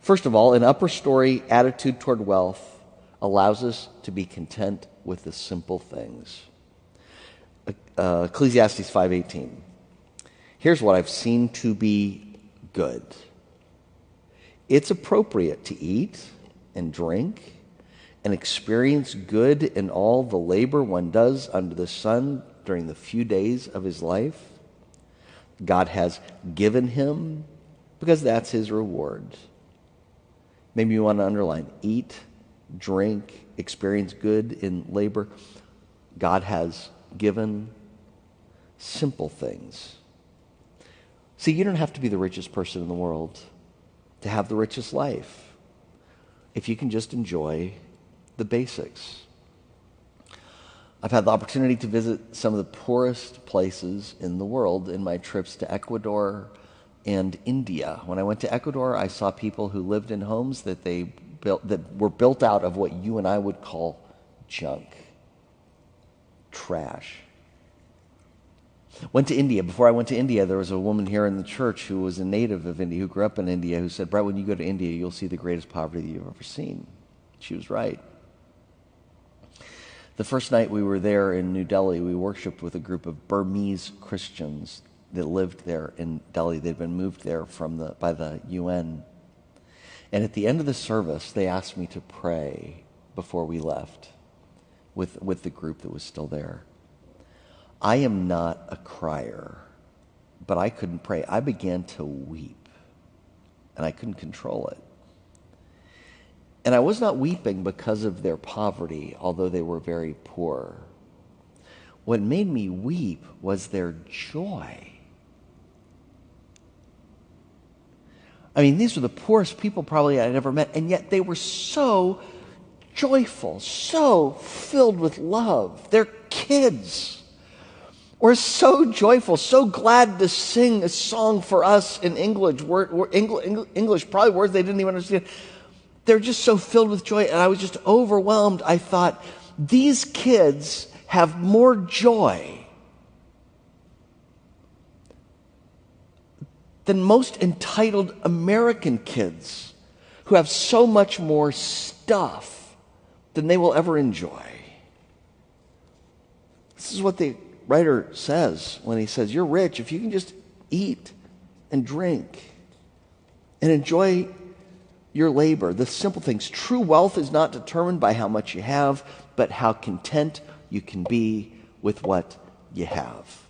First of all, an upper story attitude toward wealth allows us to be content with the simple things. Ecclesiastes 5:18. Here's what I've seen to be good. It's appropriate to eat and drink and experience good in all the labor one does under the sun during the few days of his life. God has given him because that's his reward. Maybe you want to underline, eat, drink, experience good in labor. God has given simple things. See, you don't have to be the richest person in the world to have the richest life if you can just enjoy the basics. I've had the opportunity to visit some of the poorest places in the world in my trips to Ecuador and India. When I went to Ecuador, I saw people who lived in homes that were built out of what you and I would call junk, trash. Went to India. Before I went to India, there was a woman here in the church who was a native of India, who grew up in India, who said, "Brett, when you go to India, you'll see the greatest poverty you've ever seen." She was right. The first night we were there in New Delhi, we worshiped with a group of Burmese Christians that lived there in Delhi. They'd been moved there by the UN. And at the end of the service, they asked me to pray before we left with the group that was still there. I am not a crier, but I couldn't pray. I began to weep, and I couldn't control it. And I was not weeping because of their poverty, although they were very poor. What made me weep was their joy. I mean, these were the poorest people probably I'd ever met, and yet they were so joyful, so filled with love. Their kids were so joyful, so glad to sing a song for us in English, English, probably words they didn't even understand. They're just so filled with joy, and I was just overwhelmed. I thought, these kids have more joy than most entitled American kids who have so much more stuff than they will ever enjoy. This is what the writer says when he says, you're rich if you can just eat and drink and enjoy your labor, the simple things. True wealth is not determined by how much you have, but how content you can be with what you have.